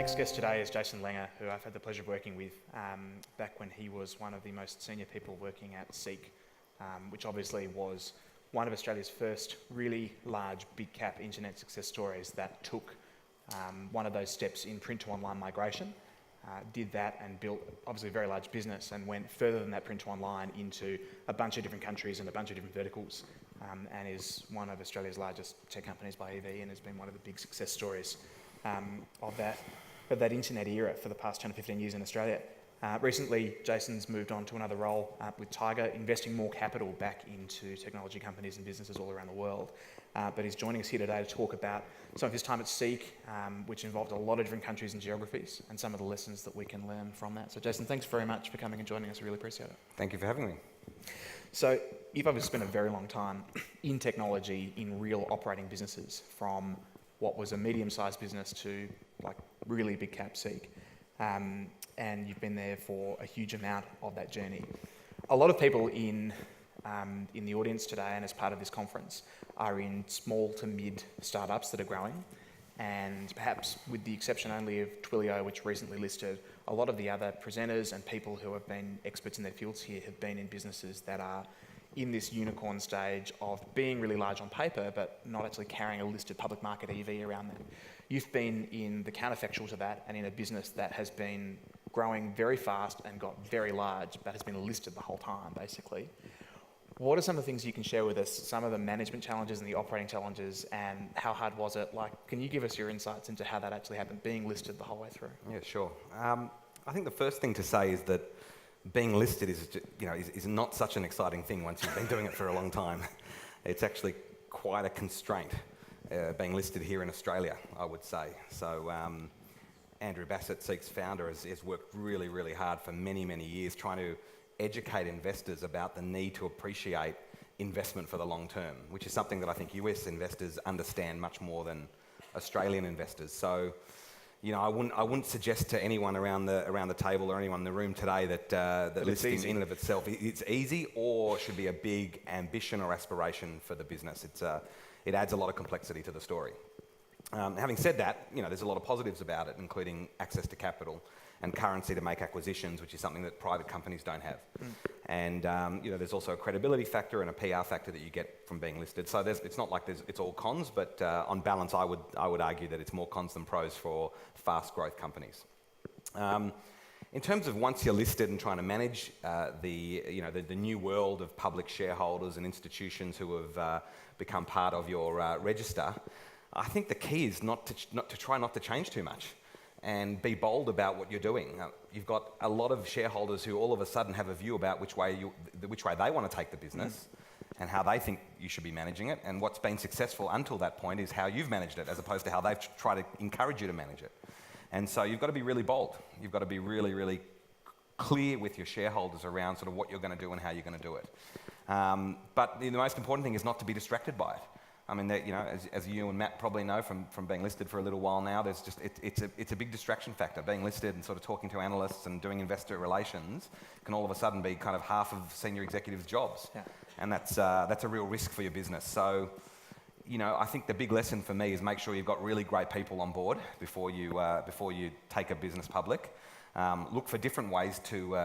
next guest today is Jason Lenga, who I've had the pleasure of working with back when he was one of the most senior people working at Seek, which obviously was one of Australia's first really large big cap internet success stories that took one of those steps in print to online migration, did that and built obviously a very large business and went further than that print to online into a bunch of different countries and a bunch of different verticals, and is one of Australia's largest tech companies by EV and has been one of the big success stories of that internet era for the past 10 or 15 years in Australia. Recently, Jason's moved on to another role with Tiger, investing more capital back into technology companies and businesses all around the world. But he's joining us here today to talk about some of his time at Seek, which involved a lot of different countries and geographies, and some of the lessons that we can learn from that. So Jason, thanks very much for coming and joining us. I really appreciate it. Thank you for having me. So you've obviously spent a very long time in technology, in real operating businesses, from what was a medium-sized business to like really big cap Seek. And you've been there for a huge amount of that journey. A lot of people in the audience today and as part of this conference are in small to mid startups that are growing, and perhaps with the exception only of Twilio, which recently listed, a lot of the other presenters and people who have been experts in their fields here have been in businesses that are in this unicorn stage of being really large on paper, but not actually carrying a listed public market EV around them. You've been in the counterfactual to that and in a business that has been growing very fast and got very large, but has been listed the whole time, basically. What are some of the things you can share with us, some of the management challenges and the operating challenges, and how hard was it? Like, can you give us your insights into how that actually happened, being listed the whole way through? Yeah, sure. I think the first thing to say is that being listed is not such an exciting thing once you've been doing it for a long time. It's actually quite a constraint, being listed here in Australia, I would say. So Andrew Bassett, Seek's founder, has worked really, really hard for many, many years trying to educate investors about the need to appreciate investment for the long term, which is something that I think US investors understand much more than Australian investors. So, you know, I wouldn't suggest to anyone around the table or anyone in the room today that listing in and of itself it's easy or should be a big ambition or aspiration for the business. It adds a lot of complexity to the story. Having said that, you know, there's a lot of positives about it, including access to capital and currency to make acquisitions, which is something that private companies don't have. And you know, there's also a credibility factor and a PR factor that you get from being listed. So it's not like it's all cons, but on balance, I would argue that it's more cons than pros for fast growth companies. In terms of once you're listed and trying to manage the new world of public shareholders and institutions who have become part of your register, I think the key is not to try not to change too much and be bold about what you're doing. You've got a lot of shareholders who all of a sudden have a view about which way they want to take the business and how they think you should be managing it. And what's been successful until that point is how you've managed it, as opposed to how they've tried to encourage you to manage it. And so you've got to be really bold. You've got to be really, really clear with your shareholders around sort of what you're going to do and how you're going to do it. But the most important thing is not to be distracted by it. I mean, you know, as you and Matt probably know from being listed for a little while now, it's a big distraction factor. Being listed and sort of talking to analysts and doing investor relations can all of a sudden be kind of half of senior executives' jobs, and that's a real risk for your business. So, you know, I think the big lesson for me is make sure you've got really great people on board before you take a business public. Look for different ways to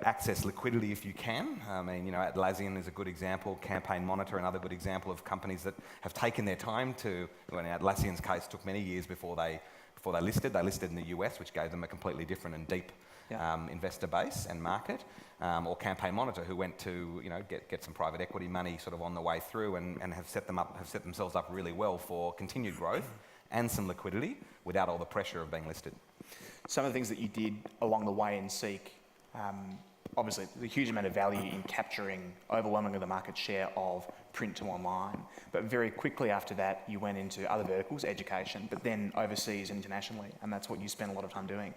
access liquidity if you can. I mean, you know, Atlassian is a good example, Campaign Monitor another good example of companies that have taken their time to, well, in Atlassian's case, took many years before they listed. They listed in the US, which gave them a completely different and deep investor base and market. Or Campaign Monitor, who went to, you know, get some private equity money sort of on the way through and have set themselves up really well for continued growth and some liquidity without all the pressure of being listed. Some of the things that you did along the way in Seek, obviously there's a huge amount of value in capturing overwhelmingly the market share of print to online, but very quickly after that you went into other verticals, education, but then overseas internationally, and that's what you spent a lot of time doing.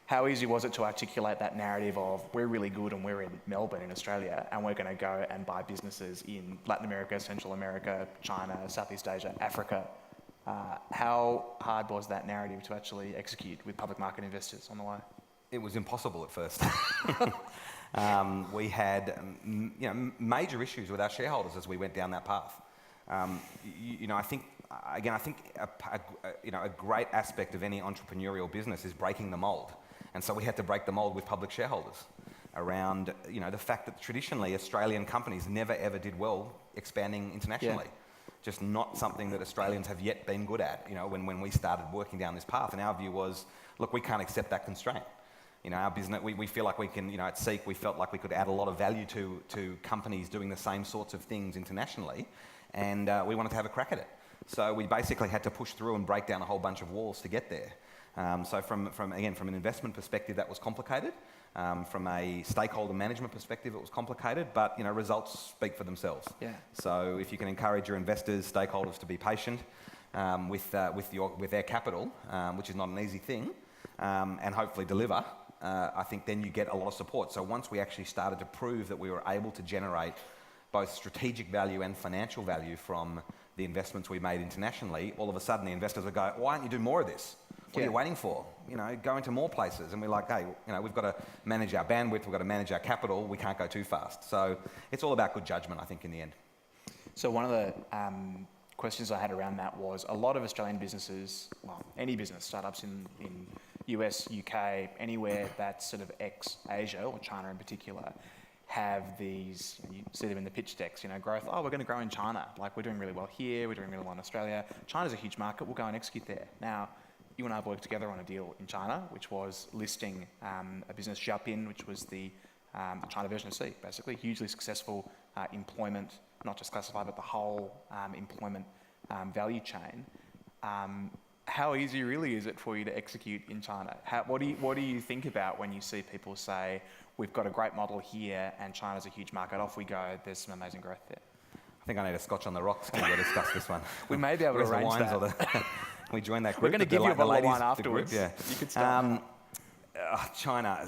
How easy was it to articulate that narrative of we're really good and we're in Melbourne in Australia and we're going to go and buy businesses in Latin America, Central America, China, Southeast Asia, Africa? How hard was that narrative to actually execute with public market investors on the way? It was impossible at first. We had major issues with our shareholders as we went down that path. I think again, I think a great aspect of any entrepreneurial business is breaking the mold. And so we had to break the mold with public shareholders around, the fact that traditionally Australian companies never ever did well expanding internationally. Just not something that Australians have yet been good at, when we started working down this path. And our view was, look, we can't accept that constraint. Our business, we feel like we can, at Seek, we felt like we could add a lot of value to companies doing the same sorts of things internationally, and we wanted to have a crack at it. So we basically had to push through and break down a whole bunch of walls to get there. So from an investment perspective, that was complicated. From a stakeholder management perspective, it was complicated, but results speak for themselves. Yeah. So if you can encourage your investors, stakeholders to be patient with their capital, which is not an easy thing, and hopefully deliver, I think then you get a lot of support. So once we actually started to prove that we were able to generate both strategic value and financial value from the investments we made internationally, all of a sudden the investors would go, why don't you do more of this? What are you waiting for? Go into more places. And we're like, hey, we've got to manage our bandwidth, we've got to manage our capital, we can't go too fast. So it's all about good judgment, I think, in the end. So one of the questions I had around that was a lot of Australian businesses, well, any business, startups in US, UK, anywhere that's sort of ex-Asia or China in particular, have these, you see them in the pitch decks, growth, we're going to grow in China. Like, we're doing really well here, we're doing really well in Australia. China's a huge market, we'll go and execute there. Now, you and I have worked together on a deal in China, which was listing a business, Xiaopin, which was the China version of Seek, basically. Hugely successful employment, not just classified, but the whole employment value chain. How easy really is it for you to execute in China? What do you think about when you see people say, we've got a great model here and China's a huge market, off we go, there's some amazing growth there? I think I need a scotch on the rocks to discuss this one. We may be able to arrange that. We join that group. We're going to give you a bottle of wine afterwards. Group, yeah. You could start. China.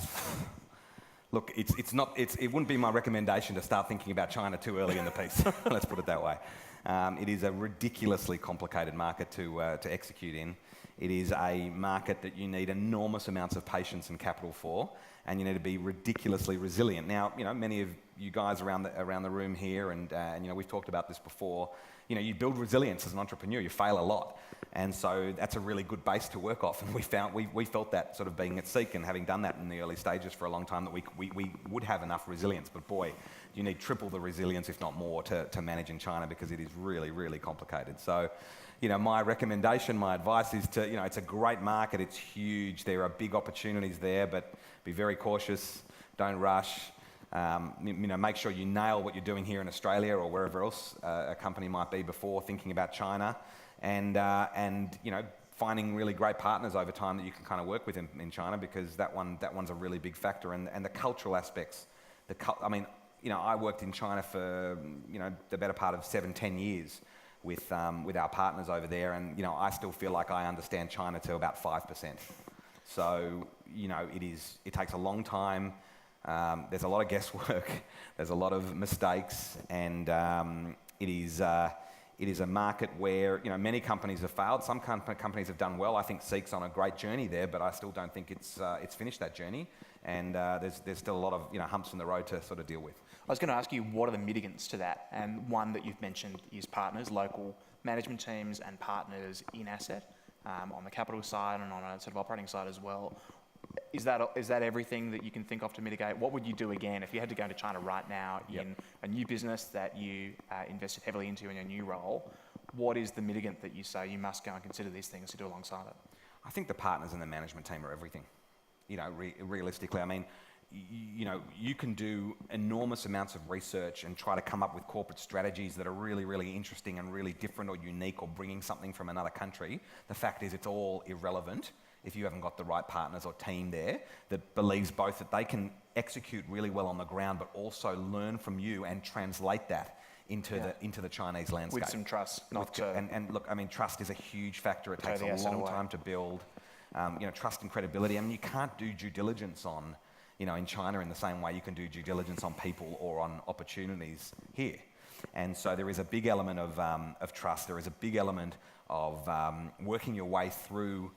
Look, it wouldn't be my recommendation to start thinking about China too early in the piece. Let's put it that way. It is a ridiculously complicated market to execute in. It is a market that you need enormous amounts of patience and capital for, and you need to be ridiculously resilient. Now, many of you guys around the room here, and we've talked about this before. You build resilience as an entrepreneur. You fail a lot, and so that's a really good base to work off. And we felt that sort of being at Seek and having done that in the early stages for a long time, that we would have enough resilience. But boy, you need triple the resilience, if not more, to manage in China, because it is really, really complicated. So, my recommendation, my advice is to, it's a great market. It's huge. There are big opportunities there, but be very cautious. Don't rush. Make sure you nail what you're doing here in Australia or wherever else a company might be before thinking about China, and finding really great partners over time that you can kind of work with in China, because that one's a really big factor, and the cultural aspects. I worked in China for the better part of 7-10 years with our partners over there, and I still feel like I understand China to about 5%. So it takes a long time. There's a lot of guesswork, there's a lot of mistakes, and it is a market where many companies have failed. Some companies have done well. I think Seek's on a great journey there, but I still don't think it's finished that journey, and there's still a lot of humps in the road to sort of deal with. I was going to ask you, what are the mitigants to that? And one that you've mentioned is partners, local management teams and partners in asset, on the capital side and on a sort of operating side as well. Is that everything that you can think of to mitigate? What would you do again if you had to go into China right now in a new business that you invested heavily into in your new role? What is the mitigant that you say you must go and consider these things to do alongside it? I think the partners and the management team are everything. Realistically, you can do enormous amounts of research and try to come up with corporate strategies that are really, really interesting and really different or unique, or bringing something from another country. The fact is, it's all irrelevant if you haven't got the right partners or team there that believes both that they can execute really well on the ground, but also learn from you and translate that into the Chinese landscape. With some trust, and look, trust is a huge factor. It takes a long time to build. Trust and credibility. You can't do due diligence on, in China in the same way you can do due diligence on people or on opportunities here. And so there is a big element of trust. There is a big element of working your way through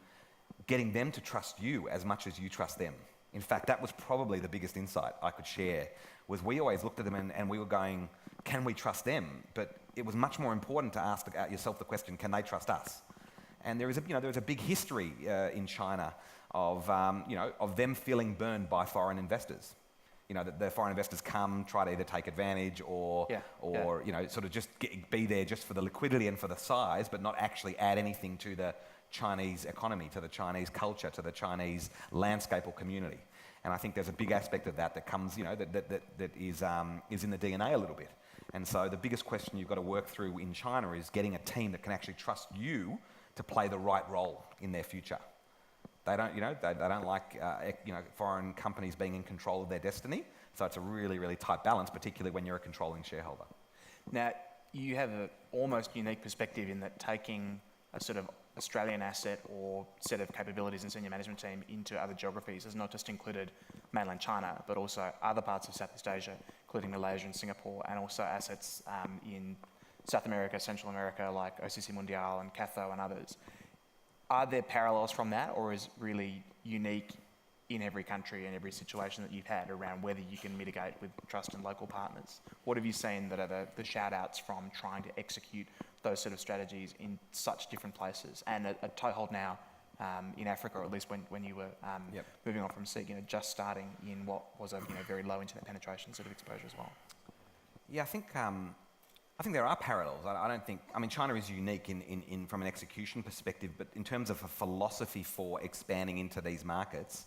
getting them to trust you as much as you trust them. In fact, that was probably the biggest insight I could share, was we always looked at them and we were going, can we trust them? But it was much more important to ask yourself the question, can they trust us? And there is a big history in China of them feeling burned by foreign investors. That the foreign investors come, try to either take advantage or sort of just be there just for the liquidity and for the size, but not actually add anything to the Chinese economy, to the Chinese culture, to the Chinese landscape or community. And I think there's a big aspect of that comes, that is in the DNA a little bit. And so the biggest question you've got to work through in China is getting a team that can actually trust you to play the right role in their future. They don't, they don't like, foreign companies being in control of their destiny. So it's a really, really tight balance, particularly when you're a controlling shareholder. Now, you have an almost unique perspective in that taking a sort of Australian asset or set of capabilities and senior management team into other geographies has not just included mainland China, but also other parts of Southeast Asia, including Malaysia and Singapore, and also assets in South America, Central America, like OCC Mundial and Catho and others. Are there parallels from that, or is really unique in every country and every situation that you've had around whether you can mitigate with trust and local partners? What have you seen that are the shout-outs from trying to execute those sort of strategies in such different places? And a toehold now in Africa, or at least when you were moving on from SEEK, just starting in what was a very low internet penetration sort of exposure as well. Yeah, I think there are parallels. China is unique in from an execution perspective, but in terms of a philosophy for expanding into these markets,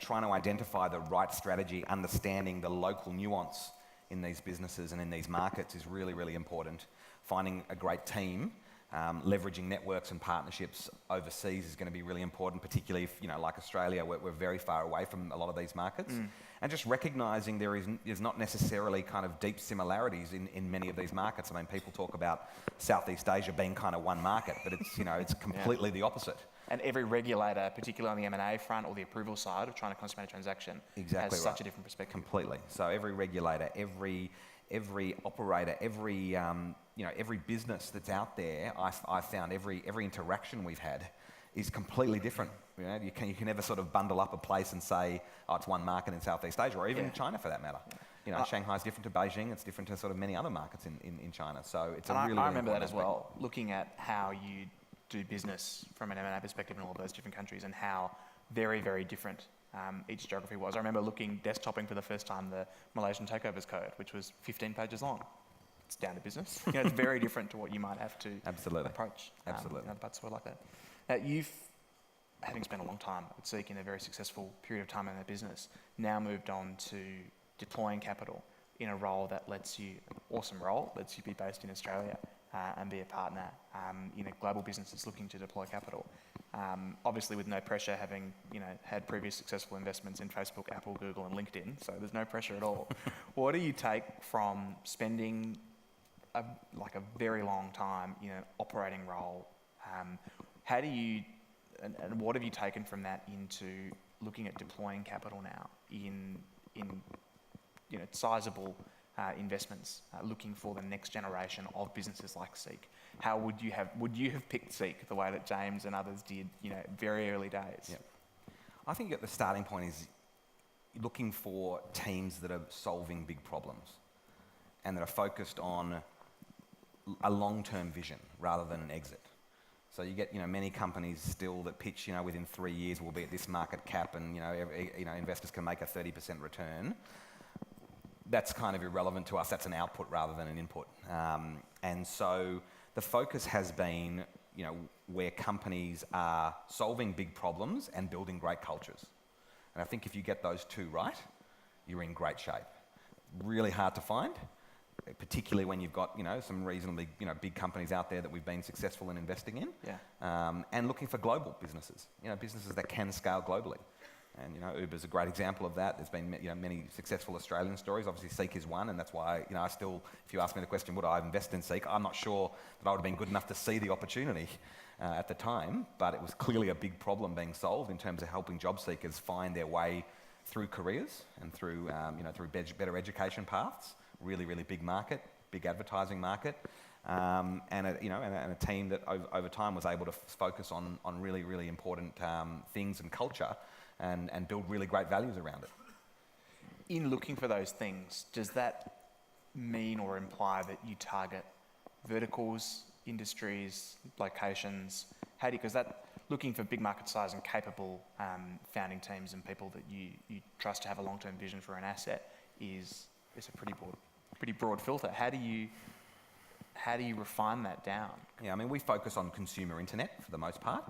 trying to identify the right strategy, understanding the local nuance in these businesses and in these markets is really, really important. Finding a great team, leveraging networks and partnerships overseas is going to be really important, particularly if, like Australia, we're very far away from a lot of these markets. And just recognising there is not necessarily kind of deep similarities in many of these markets. People talk about Southeast Asia being kind of one market, but it's, it's completely the opposite. And every regulator, particularly on the M&A front or the approval side of trying to consummate a transaction, has such a different perspective. Completely. So every regulator, every operator, every business that's out there, I found every interaction we've had is completely different. You can never sort of bundle up a place and say, oh, it's one market in Southeast Asia, or even China for that matter. Shanghai's different to Beijing, it's different to sort of many other markets in China. So it's I remember that as well, looking at how you do business from an M&A perspective in all of those different countries and how very, very different each geography was. I remember desktoping for the first time the Malaysian Takeovers Code, which was 15 pages long. It's down to business. It's very different to what you might have to approach. Absolutely. Other parts of the world like that. Now, you've, having spent a long time at SEEK in a very successful period of time in that business, now moved on to deploying capital in a role that lets you be based in Australia and be a partner in a global business that's looking to deploy capital. Obviously with no pressure, having had previous successful investments in Facebook, Apple, Google and LinkedIn, so there's no pressure at all. What do you take from spending a very long time in an operating role? How do you, and what have you taken from that into looking at deploying capital now in sizable investments, looking for the next generation of businesses like SEEK? How would you have picked SEEK the way that James and others did, very early days? Yep. I think at the starting point is looking for teams that are solving big problems and that are focused on a long-term vision rather than an exit. So you get, many companies still that pitch, within 3 years we'll be at this market cap and, investors can make a 30% return. That's kind of irrelevant to us. That's an output rather than an input. And so the focus has been, where companies are solving big problems and building great cultures. And I think if you get those two right, you're in great shape. Really hard to find, particularly when you've got, some reasonably, big companies out there that we've been successful in investing in. And looking for global businesses, businesses that can scale globally. And Uber's a great example of that. There's been many successful Australian stories. Obviously, SEEK is one, and that's why I still, if you ask me the question, would I have invested in SEEK? I'm not sure that I would have been good enough to see the opportunity at the time, but it was clearly a big problem being solved in terms of helping job seekers find their way through careers and through through better education paths. Really, really big market, big advertising market, and a team that over time was able to focus on really, really important things and culture. And build really great values around it. In looking for those things, does that mean or imply that you target verticals, industries, locations? How do you, because that, looking for big market size and capable founding teams and people that you trust to have a long-term vision for an asset is a pretty broad filter. How do you refine that down? Yeah, I mean, we focus on consumer internet for the most part.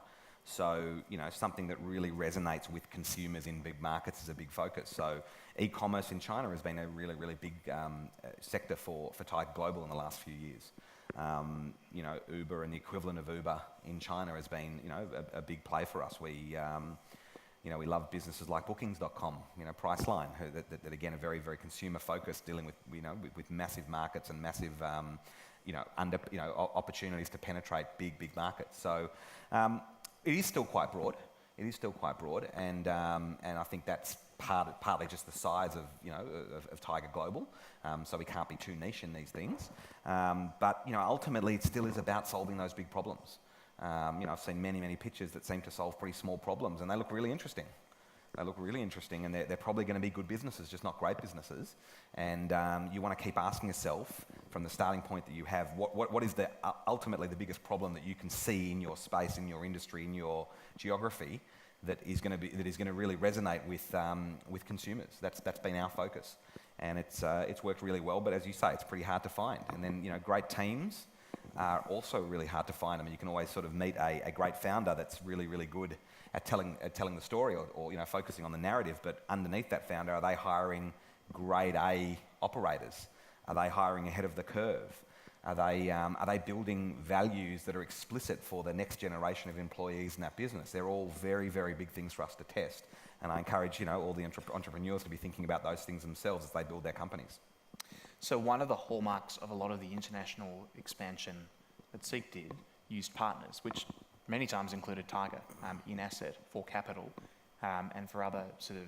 So, something that really resonates with consumers in big markets is a big focus. So, e-commerce in China has been a really, really big sector for Tiger Global in the last few years. Uber and the equivalent of Uber in China has been, a big play for us. We love businesses like Bookings.com, Priceline, that again are very, very consumer focused, dealing with massive markets and massive, opportunities to penetrate big markets. So it is still quite broad. And I think that's partly just the size of Tiger Global. So we can't be too niche in these things. But ultimately, it still is about solving those big problems. I've seen many pitches that seem to solve pretty small problems, and they look really interesting. And they're probably going to be good businesses, just not great businesses. And you want to keep asking yourself, from the starting point that you have, what is ultimately the biggest problem that you can see in your space, in your industry, in your geography, that is going to really resonate with consumers. That's been our focus, and it's worked really well. But as you say, it's pretty hard to find. And then great teams are also really hard to find. I mean, you can always sort of meet a great founder that's really, really good at telling the story or focusing on the narrative. But underneath that founder, are they hiring grade A operators? Are they hiring ahead of the curve? Are they building values that are explicit for the next generation of employees in that business? They're all very, very big things for us to test. And I encourage all the entrepreneurs to be thinking about those things themselves as they build their companies. So one of the hallmarks of a lot of the international expansion that Seek did used partners, which many times included Tiger in asset for capital and for other sort of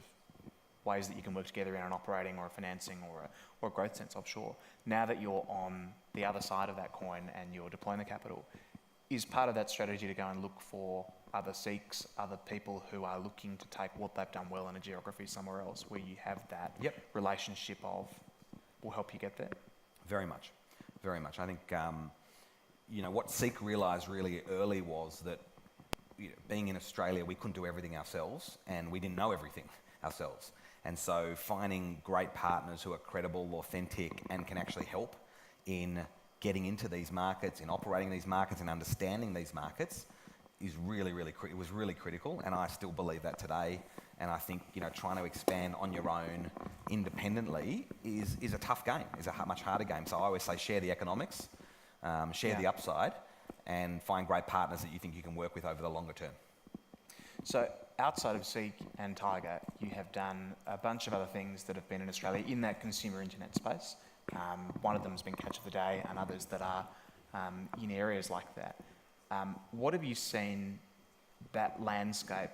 ways that you can work together in an operating or a financing or a growth sense offshore. Now that you're on the other side of that coin and you're deploying the capital, is part of that strategy to go and look for other Seeks, other people who are looking to take what they've done well in a geography somewhere else where you have that relationship of will help you get there? Very much. I think, what Seek realised really early was that being in Australia, we couldn't do everything ourselves, and we didn't know everything ourselves. And so finding great partners who are credible, authentic, and can actually help in getting into these markets, in operating these markets, and understanding these markets is really, it was really critical, and I still believe that today. And I think, trying to expand on your own independently is a tough game, is a much harder game. So I always say share the economics, share the upside, and find great partners that you think you can work with over the longer term. So outside of Seek and Tiger, you have done a bunch of other things that have been in Australia in that consumer internet space. One of them has been Catch of the Day, and others that are in areas like that. What have you seen that landscape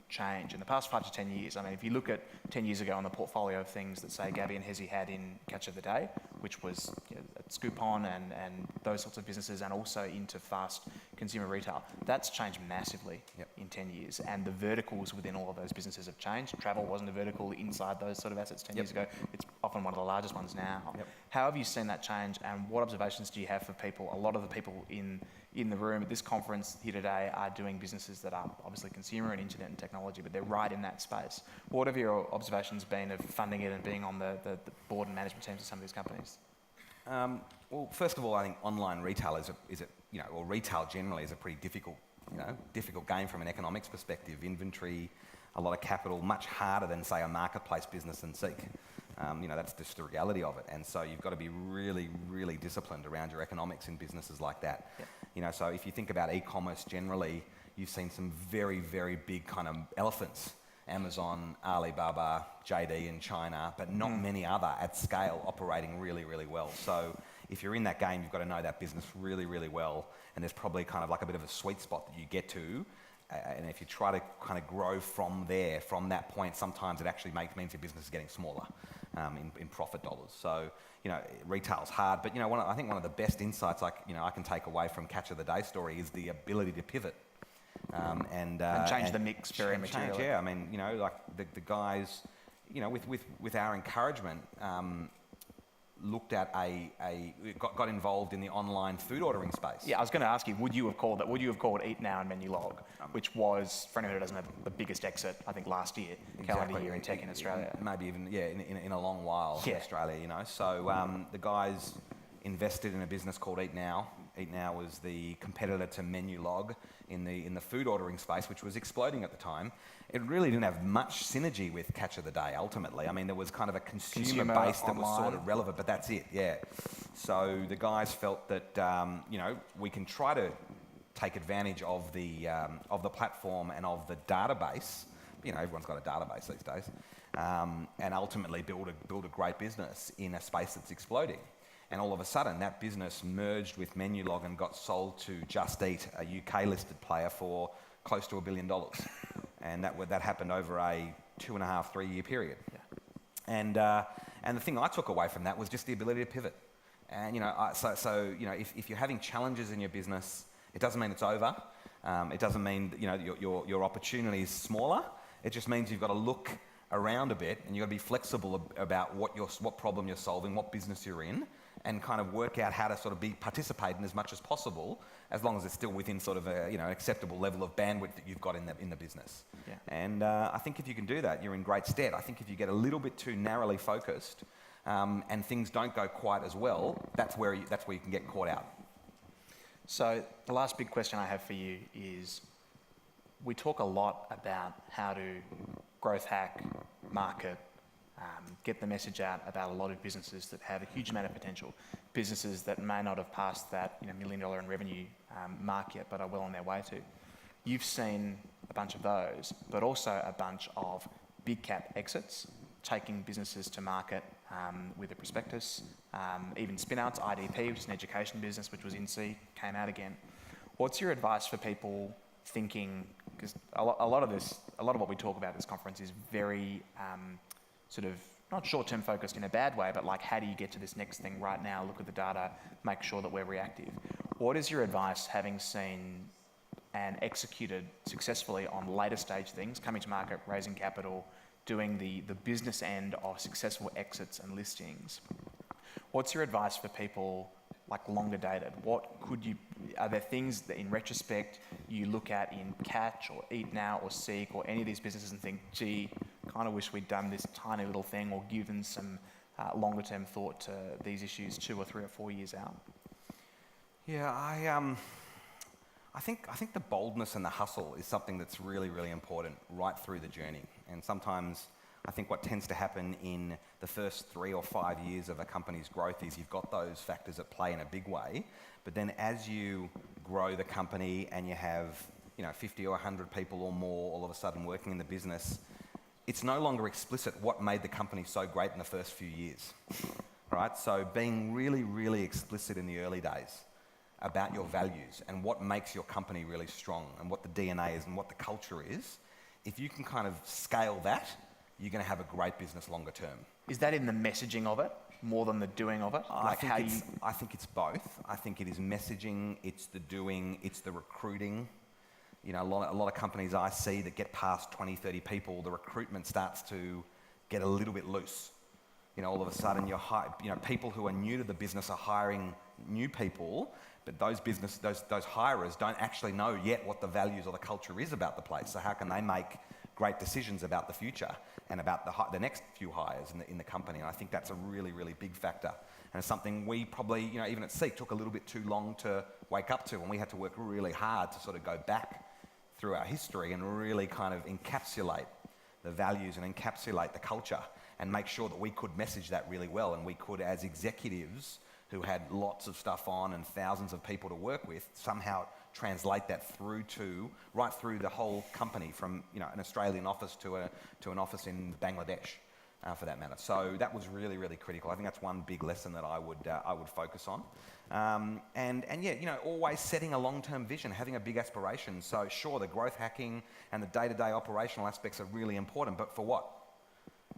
change in the past 5 to 10 years? I mean, if you look at 10 years ago on the portfolio of things that, say, Gabby and Hezi had in Catch of the Day, which was at Scoop-On and those sorts of businesses, and also into fast consumer retail, that's changed massively in 10 years. And the verticals within all of those businesses have changed. Travel wasn't a vertical inside those sort of assets 10 years ago. It's often one of the largest ones now. How have you seen that change, and what observations do you have for people? A lot of the people in the room at this conference here today are doing businesses that are obviously consumer and internet and technology, but they're right in that space. What have your observations been of funding it and being on the board and management teams of some of these companies? Well, first of all, I think online retail or retail generally is a pretty difficult game from an economics perspective. Inventory, a lot of capital, much harder than, say, a marketplace business and Seek. That's just the reality of it. And so you've got to be really, really disciplined around your economics in businesses like that. So if you think about e-commerce generally, you've seen some very, very big kind of elephants. Amazon, Alibaba, JD in China, but not many other at scale operating really, really well. So if you're in that game, you've got to know that business really, really well. And there's probably kind of like a bit of a sweet spot that you get to. And if you try to kind of grow from there, from that point, sometimes it actually means your business is getting smaller in profit dollars. So, retail's hard. But, I think one of the best insights I can take away from Catch of the Day story is the ability to pivot. And change the mix very materially. I mean, like the guys, with our encouragement, looked at got involved in the online food ordering space. Yeah, I was going to ask you, would you have called Eat Now and Menulog, which was, for anyone who doesn't know, the biggest exit, I think, last year, calendar year in tech in Australia. Maybe even, in a long while in Australia, So the guys invested in a business called Eat Now. Eat Now was the competitor to Menulog in the food ordering space, which was exploding at the time. It really didn't have much synergy with Catch of the Day, ultimately. I mean, there was kind of a consumer base that was sort of relevant, but that's it, yeah. So the guys felt that, we can try to take advantage of the platform and of the database. Everyone's got a database these days, and ultimately build a great business in a space that's exploding. And all of a sudden, that business merged with Menulog and got sold to Just Eat, a UK-listed player, for close to $1 billion. And that happened over a 2.5, 3 year period. Yeah. And the thing I took away from that was just the ability to pivot. And if you're having challenges in your business, it doesn't mean it's over. It doesn't mean your opportunity is smaller. It just means you've got to look around a bit, and you've got to be flexible about what problem you're solving, what business you're in, and kind of work out how to sort of participate in as much as possible, as long as it's still within sort of an acceptable level of bandwidth that you've got in the business. Yeah. And I think if you can do that, you're in great stead. I think if you get a little bit too narrowly focused, and things don't go quite as well, that's where you can get caught out. So the last big question I have for you is, we talk a lot about how to growth hack, market, get the message out about a lot of businesses that have a huge amount of potential, businesses that may not have passed that $1 million in revenue mark yet, but are well on their way to. You've seen a bunch of those, but also a bunch of big cap exits, taking businesses to market with a prospectus, even spin-outs. IDP, which is an education business, which was in C, came out again. What's your advice for people thinking, because a lot of what we talk about at this conference is very sort of not short-term focused in a bad way, but like, how do you get to this next thing right now, look at the data, make sure that we're reactive. What is your advice, having seen and executed successfully on later stage things, coming to market, raising capital, doing the business end of successful exits and listings? What's your advice for people like longer dated? Are there things that in retrospect you look at in Catch or Eat Now or Seek or any of these businesses and think, gee, kind of wish we'd done this tiny little thing, or given some longer term thought to these issues 2 or 3 or 4 years out? Yeah, I think the boldness and the hustle is something that's really, really important right through the journey. And sometimes I think what tends to happen in the first 3 or 5 years of a company's growth is you've got those factors at play in a big way, but then as you grow the company and you have 50 or 100 people or more all of a sudden working in the business, it's no longer explicit what made the company so great in the first few years, right? So being really, really explicit in the early days about your values and what makes your company really strong and what the DNA is and what the culture is, if you can kind of scale that, you're going to have a great business longer term. Is that in the messaging of it more than the doing of it? I think it's both. I think it is messaging, it's the doing, it's the recruiting. A lot of companies I see that get past 20, 30 people, the recruitment starts to get a little bit loose. All of a sudden people who are new to the business are hiring new people, but those hirers don't actually know yet what the values or the culture is about the place. So how can they make great decisions about the future and about the next few hires in the company? And I think that's a really, really big factor. And it's something we probably, even at Seek, took a little bit too long to wake up to, and we had to work really hard to sort of go back through our history and really kind of encapsulate the values and encapsulate the culture and make sure that we could message that really well, and we could, as executives who had lots of stuff on and thousands of people to work with, somehow translate that right through the whole company, from an Australian office to an office in Bangladesh, for that matter. So that was really, really critical. I think that's one big lesson that I would focus on. Always setting a long-term vision, having a big aspiration. So sure, the growth hacking and the day-to-day operational aspects are really important, but for what?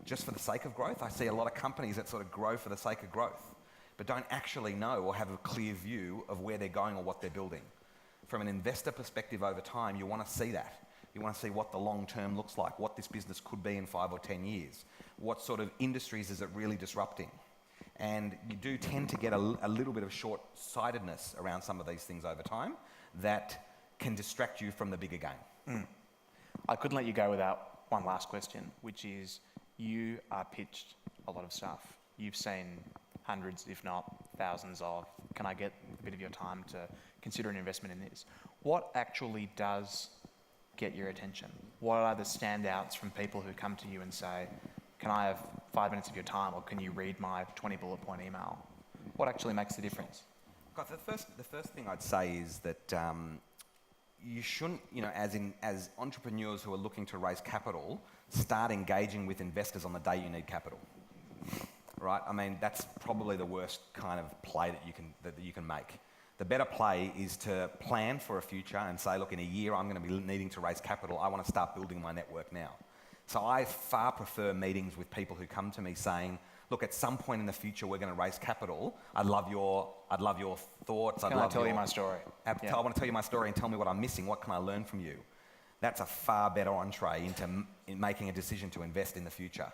Just for the sake of growth? I see a lot of companies that sort of grow for the sake of growth, but don't actually know or have a clear view of where they're going or what they're building. From an investor perspective over time, you want to see that. You want to see what the long term looks like, what this business could be in 5 or 10 years. What sort of industries is it really disrupting? And you do tend to get a little bit of short-sightedness around some of these things over time that can distract you from the bigger game. I couldn't let you go without one last question, which is, you are pitched a lot of stuff. You've seen hundreds, if not thousands of, can I get a bit of your time to consider an investment in this? What actually does get your attention? What are the standouts from people who come to you and say, can I have 5 minutes of your time, or can you read my 20 bullet point email? What actually makes the difference? God, the first thing I'd say is that you shouldn't, as entrepreneurs who are looking to raise capital, start engaging with investors on the day you need capital. Right? I mean, that's probably the worst kind of play that you can make. The better play is to plan for a future and say, look, in a year I'm going to be needing to raise capital. I want to start building my network now. So I far prefer meetings with people who come to me saying, look, at some point in the future we're going to raise capital. I'd love your thoughts. Can I tell you my story? I want to tell you my story and tell me what I'm missing. What can I learn from you? That's a far better entree into making a decision to invest in the future.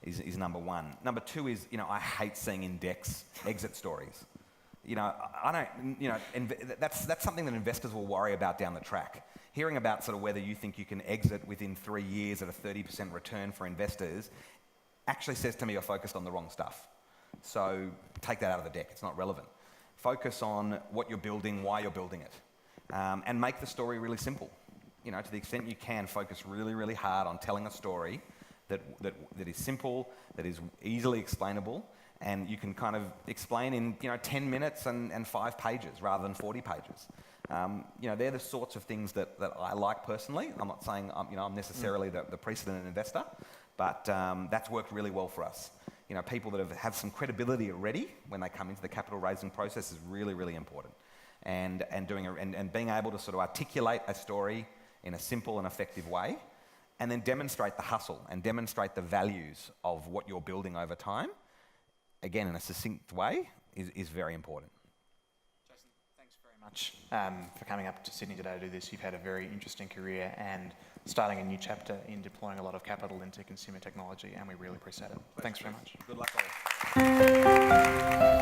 Is number one. Number two is, I hate seeing index exit stories. I don't, that's something that investors will worry about down the track. Hearing about sort of whether you think you can exit within 3 years at a 30% return for investors actually says to me you're focused on the wrong stuff. So take that out of the deck, it's not relevant. Focus on what you're building, why you're building it, and make the story really simple. To the extent you can, focus really, really hard on telling a story that is simple, that is easily explainable, and you can kind of explain in 10 minutes and 5 pages rather than 40 pages. They're the sorts of things that I like personally. I'm not saying I'm necessarily the precedent investor, but that's worked really well for us. People that have some credibility already when they come into the capital raising process is really, really important. And being able to sort of articulate a story in a simple and effective way, and then demonstrate the hustle and demonstrate the values of what you're building over time, again, in a succinct way, is very important. Jason, thanks very much for coming up to Sydney today to do this. You've had a very interesting career and starting a new chapter in deploying a lot of capital into consumer technology, and we really appreciate it. Thanks very much. Good luck, all.